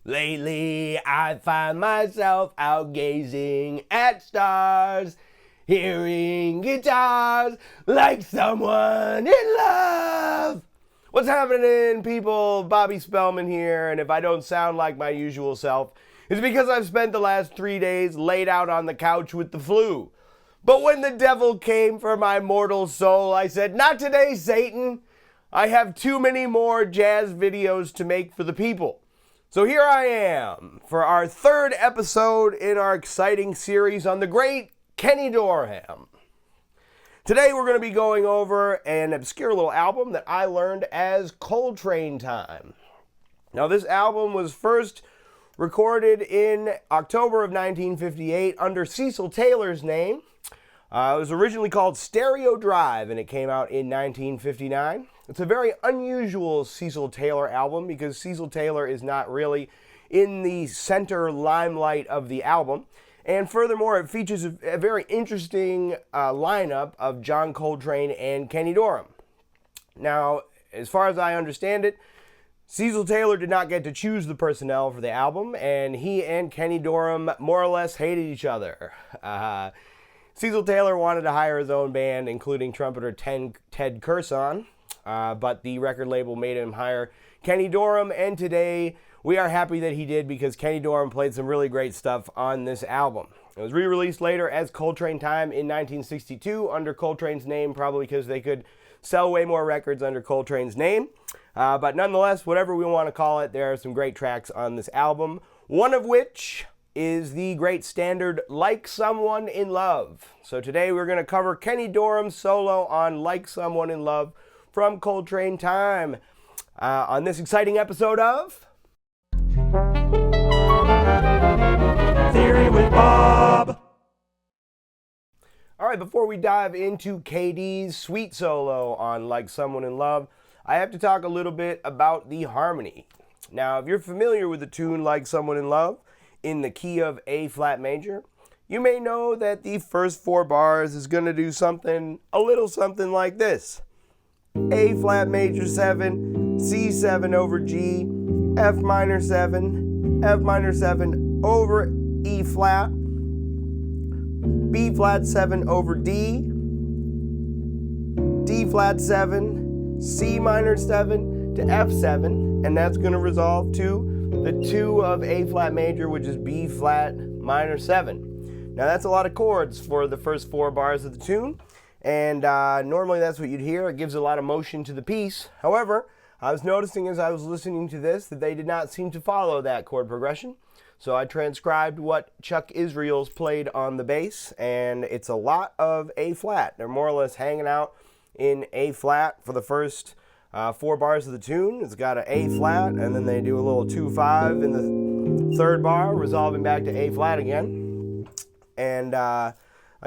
Lately, I find myself out gazing at stars, hearing guitars like someone in love. What's happening, people? Bobby Spellman here, and if I don't sound like my usual self, it's because I've spent the last 3 days laid out on the couch with the flu. But when the devil came for my mortal soul, I said, "Not today, Satan. I have too many more jazz videos to make for the people." So here I am for our third episode in our exciting series on the great Kenny Dorham. Today we're going to be going over an obscure little album that I learned as Coltrane Time. Now this album was first recorded in October of 1958 under Cecil Taylor's name. It was originally called Stereo Drive, and it came out in 1959. It's a very unusual Cecil Taylor album because Cecil Taylor is not really in the center limelight of the album. And furthermore, it features a very interesting lineup of John Coltrane and Kenny Dorham. Now, as far as I understand it, Cecil Taylor did not get to choose the personnel for the album, and he and Kenny Dorham more or less hated each other. Cecil Taylor wanted to hire his own band, including trumpeter Ted Curson, but the record label made him hire Kenny Dorham, and today we are happy that he did because Kenny Dorham played some really great stuff on this album. It was re-released later as Coltrane Time in 1962 under Coltrane's name, probably because they could sell way more records under Coltrane's name. But nonetheless, whatever we want to call it, there are some great tracks on this album, one of which is the great standard Like Someone in Love. So today we're going to cover Kenny Dorham's solo on Like Someone in Love from Coltrane Time on this exciting episode of Theory with Bob. All right, before we dive into KD's sweet solo on Like Someone in Love, I have to talk a little bit about the harmony. Now, if you're familiar with the tune Like Someone in Love in the key of A flat major, you may know that the first 4 bars is going to do a little something like this. A flat major 7, C7 over G, F minor 7, F minor 7 over E flat, B flat 7 over D, D flat 7, C minor 7 to F7, and that's going to resolve to the 2 of A flat major, which is B flat minor 7. Now that's a lot of chords for the first 4 bars of the tune, and normally that's what you'd hear. It gives a lot of motion to the piece. However, I was noticing as I was listening to this that they did not seem to follow that chord progression. So I transcribed what Chuck Israels played on the bass, and it's a lot of A flat. They're more or less hanging out in A flat for the first 4 bars of the tune. It's got an A flat, and then they do a little 2-5 in the 3rd bar, resolving back to A flat again. And I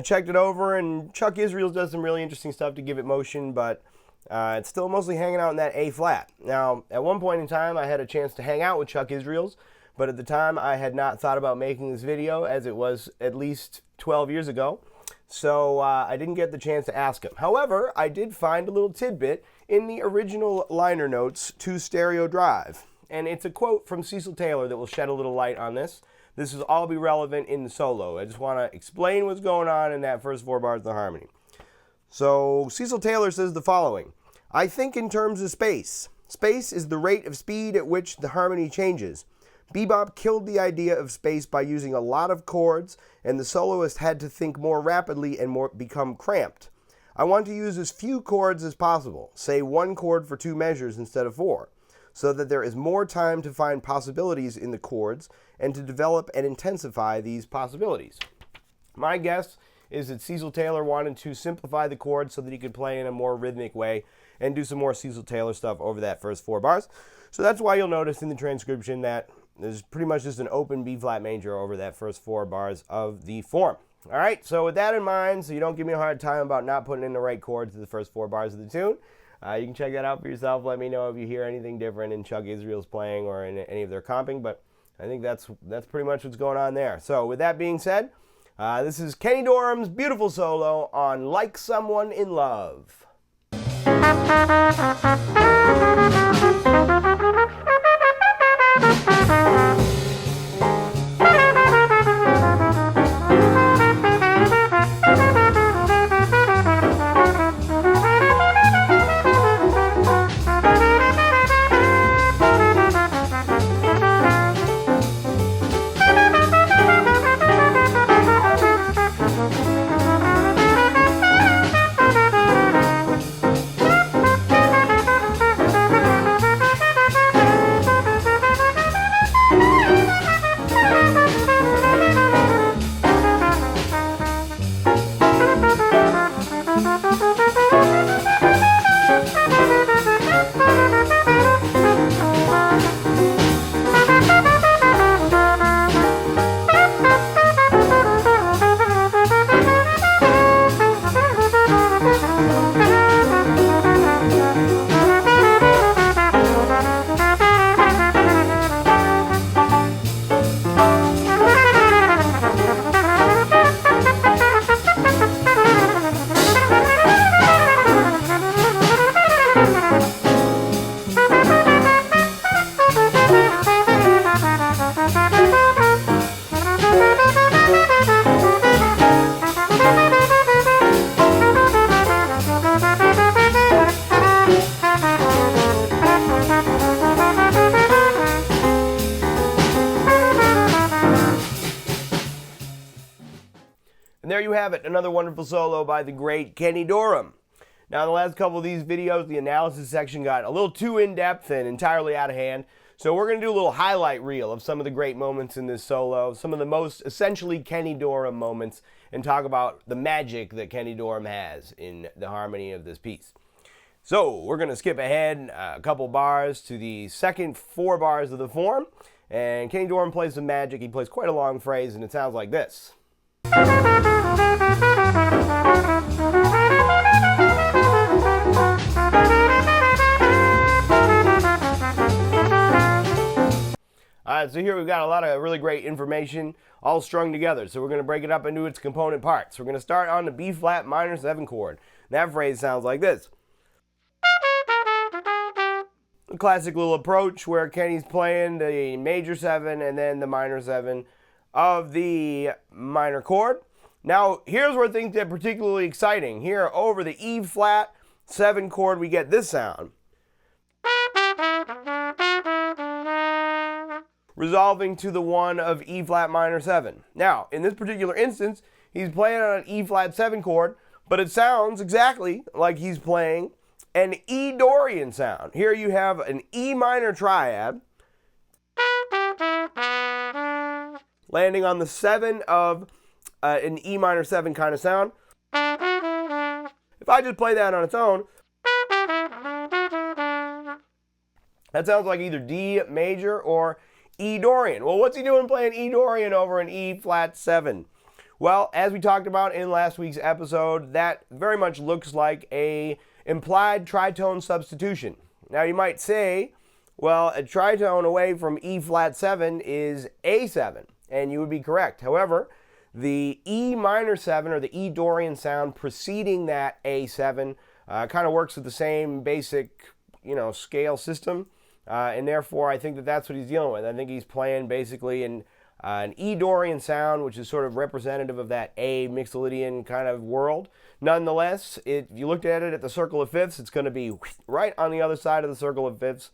checked it over, and Chuck Israels does some really interesting stuff to give it motion, but it's still mostly hanging out in that A flat. Now, at one point in time, I had a chance to hang out with Chuck Israels, but at the time, I had not thought about making this video, as it was at least 12 years ago. So I didn't get the chance to ask him. However, I did find a little tidbit in the original liner notes to Stereo Drive. And it's a quote from Cecil Taylor that will shed a little light on this. This will all be relevant in the solo. I just want to explain what's going on in that first 4 bars of the harmony. So Cecil Taylor says the following: "I think in terms of space. Space is the rate of speed at which the harmony changes. Bebop killed the idea of space by using a lot of chords, and the soloist had to think more rapidly and become cramped. I want to use as few chords as possible, say 1 chord for 2 measures instead of 4, so that there is more time to find possibilities in the chords and to develop and intensify these possibilities." My guess is that Cecil Taylor wanted to simplify the chords so that he could play in a more rhythmic way and do some more Cecil Taylor stuff over that first 4 bars. So that's why you'll notice in the transcription that there's pretty much just an open B flat major over that first 4 bars of the form. All right, so with that in mind, so you don't give me a hard time about not putting in the right chords to the first 4 bars of the tune, you can check that out for yourself. Let me know if you hear anything different in Chuck Israels playing or in any of their comping, but I think that's pretty much what's going on there. So with that being said, this is Kenny Dorham's beautiful solo on Like Someone in Love. there you have it, another wonderful solo by the great Kenny Dorham. Now, in the last couple of these videos, the analysis section got a little too in-depth and entirely out of hand. So we're going to do a little highlight reel of some of the great moments in this solo, some of the most essentially Kenny Dorham moments, and talk about the magic that Kenny Dorham has in the harmony of this piece. So we're going to skip ahead a couple bars to the second 4 bars of the form, and Kenny Dorham plays some magic. He plays quite a long phrase, and it sounds like this. Alright, so here we've got a lot of really great information all strung together. So we're going to break it up into its component parts. We're going to start on the B flat minor 7 chord. That phrase sounds like this. A classic little approach where Kenny's playing the major 7 and then the minor 7 of the minor chord. Now, here's where things get particularly exciting. Here, over the E flat 7 chord, we get this sound. Resolving to the 1 of E flat minor 7. Now, in this particular instance, he's playing on an E flat 7 chord, but it sounds exactly like he's playing an E Dorian sound. Here you have an E minor triad landing on the 7 of an E minor 7 kind of sound. If I just play that on its own, that sounds like either D major or E Dorian. Well, what's he doing playing E Dorian over an E flat 7? Well, as we talked about in last week's episode, that very much looks like a implied tritone substitution. Now you might say, well, a tritone away from E flat 7 is A7, and you would be correct. However, the E minor 7 or the E Dorian sound preceding that A7 kind of works with the same basic, scale system. And therefore, I think that that's what he's dealing with. I think he's playing basically an E Dorian sound, which is sort of representative of that A Mixolydian kind of world. Nonetheless, if you looked at it at the circle of fifths, it's going to be right on the other side of the circle of fifths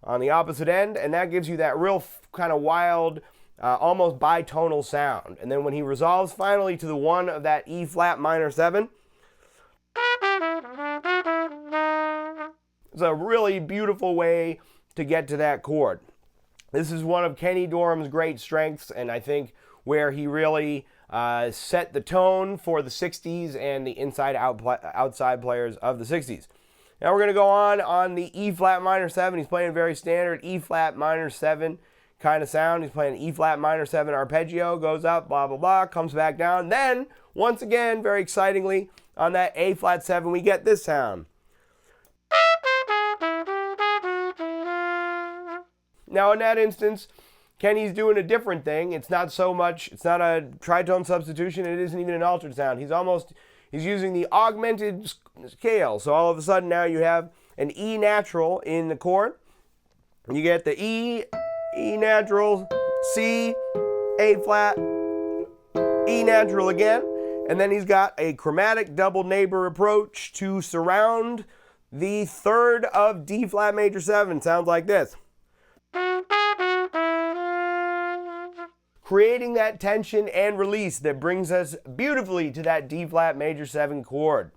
on the opposite end, and that gives you that real kind of wild, almost bitonal sound. And then when he resolves finally to the 1 of that E flat minor 7, it's a really beautiful way to get to that chord. This is one of Kenny Dorham's great strengths, and I think where he really set the tone for the 60s and the outside players of the 60s. Now we're going to go on the E flat minor 7. He's playing a very standard E flat minor 7 kind of sound. He's playing E flat minor 7 arpeggio, goes up, blah, blah, blah, comes back down. Then, once again, very excitingly, on that A flat 7, we get this sound. Now, in that instance, Kenny's doing a different thing. It's not a tritone substitution. It isn't even an altered sound. He's using the augmented scale. So all of a sudden now you have an E natural in the chord. You get the E natural, C, A flat, E natural again. And then he's got a chromatic double neighbor approach to surround the 3rd of D flat major 7. Sounds like this. Creating that tension and release that brings us beautifully to that D flat major 7 chord.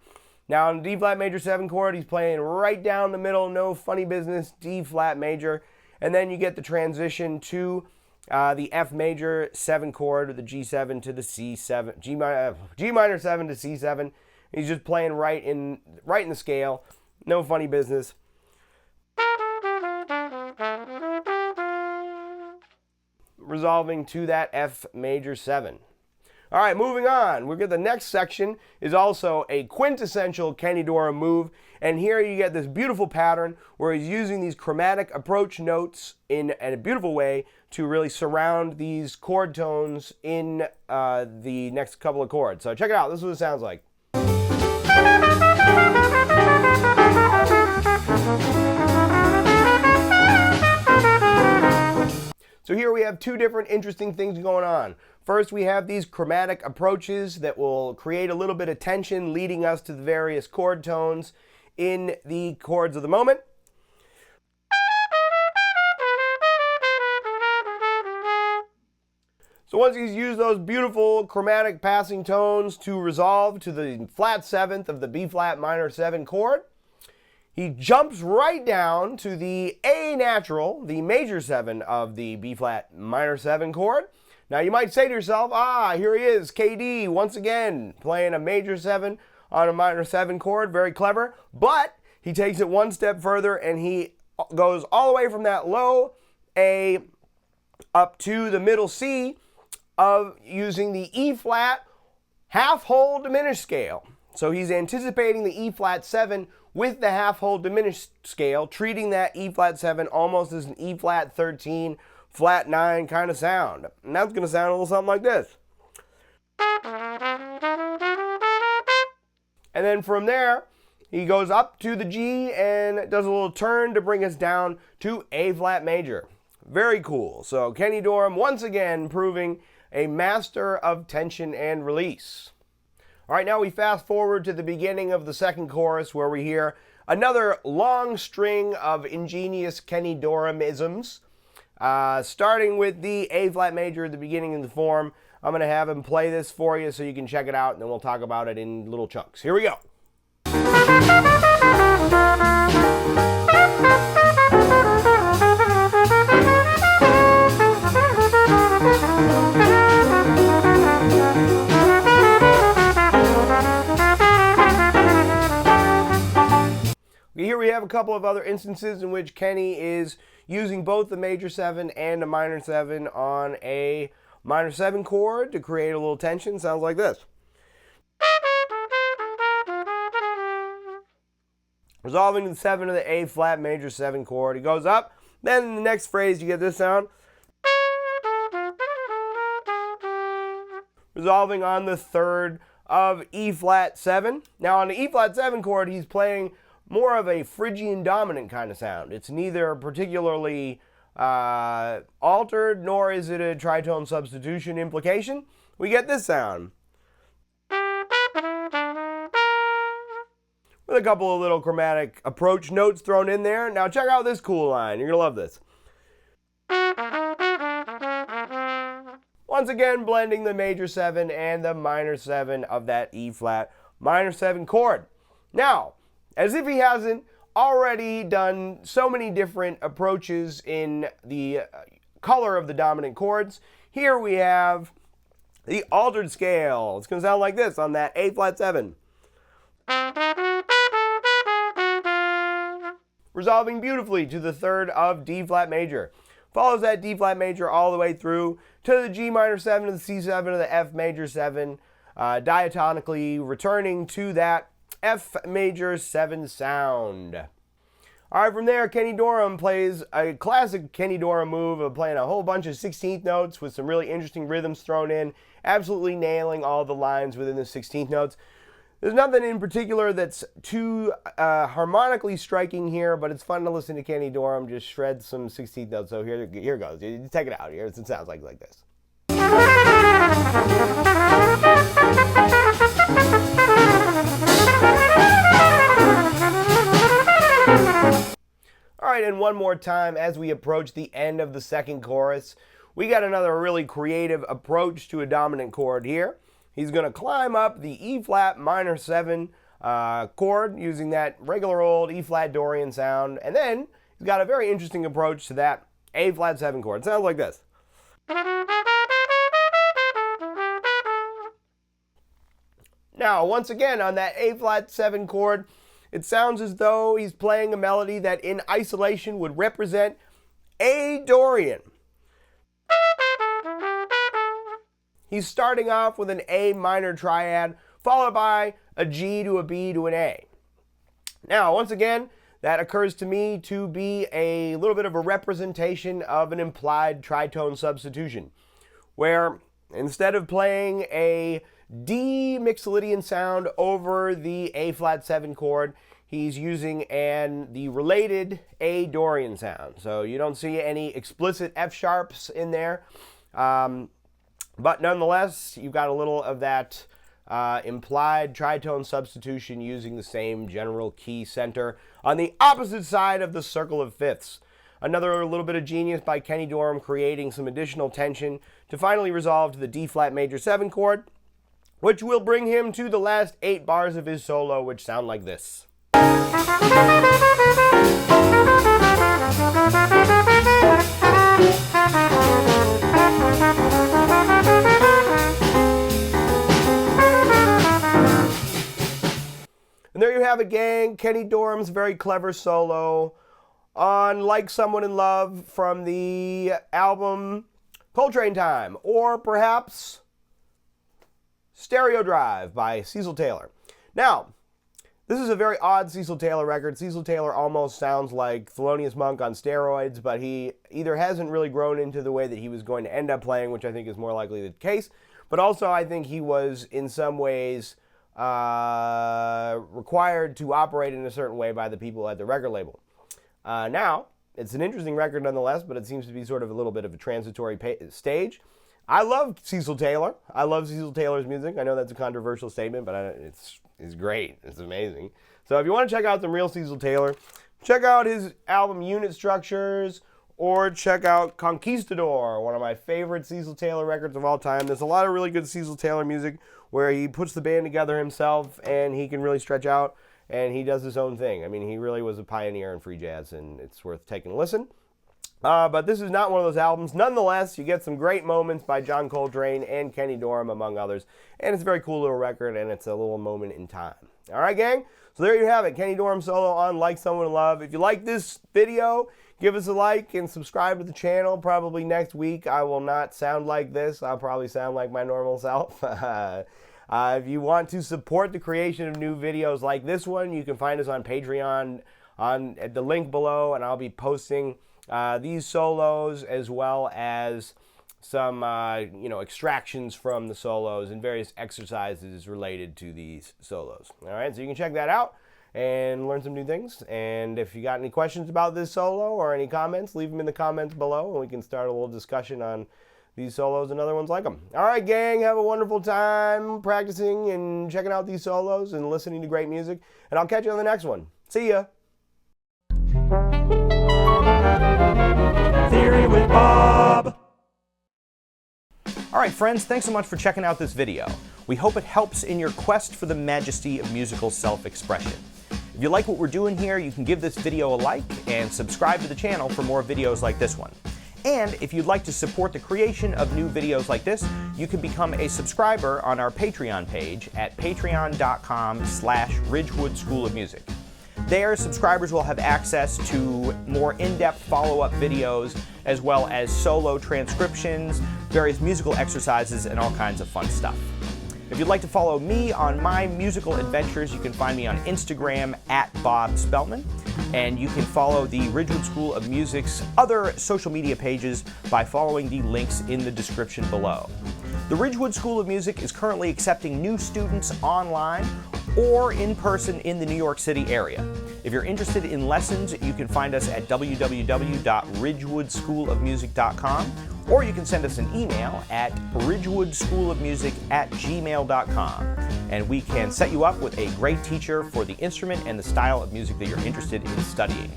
Now on the D flat major 7 chord, he's playing right down the middle, no funny business, D flat major, and then you get the transition to the F major 7 chord, or the G7 to the C7, G minor 7 to C7. He's just playing right in the scale, no funny business. Resolving to that F major 7. All right, moving on. The next section is also a quintessential Kenny Dorham move, and here you get this beautiful pattern where he's using these chromatic approach notes in a beautiful way to really surround these chord tones in the next couple of chords. So check it out. This is what it sounds like. So here we have 2 different interesting things going on. First, we have these chromatic approaches that will create a little bit of tension, leading us to the various chord tones in the chords of the moment. So once he's used those beautiful chromatic passing tones to resolve to the flat 7th of the B flat minor 7 chord, he jumps right down to the A natural, the major 7 of the B flat minor 7 chord. Now you might say to yourself, here he is, KD, once again, playing a major 7 on a minor 7 chord, very clever, but he takes it one step further and he goes all the way from that low A up to the middle C of using the E flat half whole diminished scale. So he's anticipating the E flat 7 with the half whole diminished scale, treating that E flat 7 almost as an E flat 13, flat 9 kind of sound. And that's going to sound a little something like this. And then from there, he goes up to the G and does a little turn to bring us down to A flat major. Very cool. So Kenny Dorham once again proving a master of tension and release. All right, now we fast forward to the beginning of the second chorus where we hear another long string of ingenious Kenny Dorham-isms, starting with the A flat major at the beginning of the form. I'm going to have him play this for you so you can check it out, and then we'll talk about it in little chunks. Here we go. Here we have a couple of other instances in which Kenny is using both the major 7 and a minor 7 on a minor 7 chord to create a little tension. Sounds like this. Resolving to the 7 of the A flat major 7 chord. He goes up. Then in the next phrase you get this sound. Resolving on the 3rd of E flat 7. Now on the E flat 7 chord he's playing more of a Phrygian dominant kind of sound. It's neither particularly altered, nor is it a tritone substitution implication. We get this sound. With a couple of little chromatic approach notes thrown in there. Now check out this cool line. You're going to love this. Once again, blending the major 7 and the minor 7 of that E flat minor 7 chord. Now, as if he hasn't already done so many different approaches in the color of the dominant chords, here we have the altered scale. It's going to sound like this on that A flat 7. Resolving beautifully to the 3rd of D flat major. Follows that D flat major all the way through to the G minor 7 to the C7 to the F major 7, diatonically returning to that F major 7 sound. All right, from there, Kenny Dorham plays a classic Kenny Dorham move of playing a whole bunch of 16th notes with some really interesting rhythms thrown in, absolutely nailing all the lines within the 16th notes. There's nothing in particular that's too harmonically striking here, but it's fun to listen to Kenny Dorham just shred some 16th notes. So here goes. You take it out. Here it sounds like this. All right, and one more time as we approach the end of the second chorus, we got another really creative approach to a dominant chord here. He's going to climb up the E flat minor 7 chord using that regular old E flat Dorian sound, and then he's got a very interesting approach to that A flat 7 chord. It sounds like this. Now, once again, on that A flat 7 chord, it sounds as though he's playing a melody that in isolation would represent A Dorian. He's starting off with an A minor triad, followed by a G to a B to an A. Now, once again, that occurs to me to be a little bit of a representation of an implied tritone substitution, where instead of playing a D Mixolydian sound over the A flat 7 chord, he's using the related A Dorian sound. So you don't see any explicit F sharps in there, but nonetheless, you've got a little of that implied tritone substitution using the same general key center on the opposite side of the circle of fifths. Another little bit of genius by Kenny Dorham, creating some additional tension to finally resolve to the D flat major 7 chord, which will bring him to the last 8 bars of his solo, which sound like this. And there you have it, gang. Kenny Dorham's very clever solo on Like Someone in Love from the album Coltrane Time, or perhaps Stereo Drive by Cecil Taylor. Now, this is a very odd Cecil Taylor record. Cecil Taylor almost sounds like Thelonious Monk on steroids, but he either hasn't really grown into the way that he was going to end up playing, which I think is more likely the case, but also I think he was in some ways required to operate in a certain way by the people at the record label. Now, it's an interesting record nonetheless, but it seems to be sort of a little bit of a transitory stage. I love Cecil Taylor. I love Cecil Taylor's music. I know that's a controversial statement, but it's great. It's amazing. So if you want to check out some real Cecil Taylor, check out his album Unit Structures, or check out Conquistador, one of my favorite Cecil Taylor records of all time. There's a lot of really good Cecil Taylor music where he puts the band together himself and he can really stretch out and he does his own thing. I mean, he really was a pioneer in free jazz, and it's worth taking a listen. But this is not one of those albums. Nonetheless, you get some great moments by John Coltrane and Kenny Dorham, among others. And it's a very cool little record, and it's a little moment in time. All right, gang? So there you have it. Kenny Dorham solo on Like Someone in Love. If you like this video, give us a like and subscribe to the channel. Probably next week I will not sound like this. I'll probably sound like my normal self. If you want to support the creation of new videos like this one, you can find us on Patreon at the link below, and I'll be posting these solos as well as some extractions from the solos and various exercises related to these solos. All right, so you can check that out and learn some new things. And if you got any questions about this solo or any comments, leave them in the comments below and we can start a little discussion on these solos and other ones like them. All right, gang, have a wonderful time practicing and checking out these solos and listening to great music. And I'll catch you on the next one. See ya. Theory with Bob. All right, friends, thanks so much for checking out this video. We hope it helps in your quest for the majesty of musical self-expression. If you like what we're doing here, you can give this video a like and subscribe to the channel for more videos like this one. And if you'd like to support the creation of new videos like this, you can become a subscriber on our Patreon page at patreon.com/Ridgewood School of Music. There, subscribers will have access to more in-depth follow-up videos, as well as solo transcriptions, various musical exercises, and all kinds of fun stuff. If you'd like to follow me on my musical adventures, you can find me on Instagram at Bob Spellman, and you can follow the Ridgewood School of Music's other social media pages by following the links in the description below. The Ridgewood School of Music is currently accepting new students online or in person in the New York City area. If you're interested in lessons, you can find us at www.ridgewoodschoolofmusic.com, or you can send us an email at ridgewoodschoolofmusic@gmail.com, and we can set you up with a great teacher for the instrument and the style of music that you're interested in studying.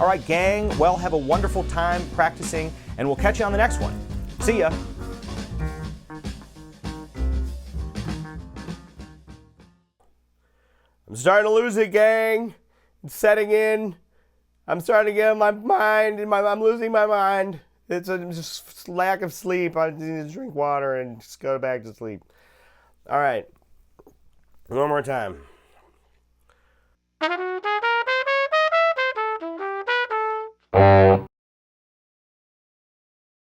All right, gang, well, have a wonderful time practicing, and we'll catch you on the next one. See ya. I'm starting to lose it, gang. It's setting in. I'm starting to get my mind, I'm losing my mind. It's just lack of sleep. I need to drink water and just go back to sleep. All right. One more time.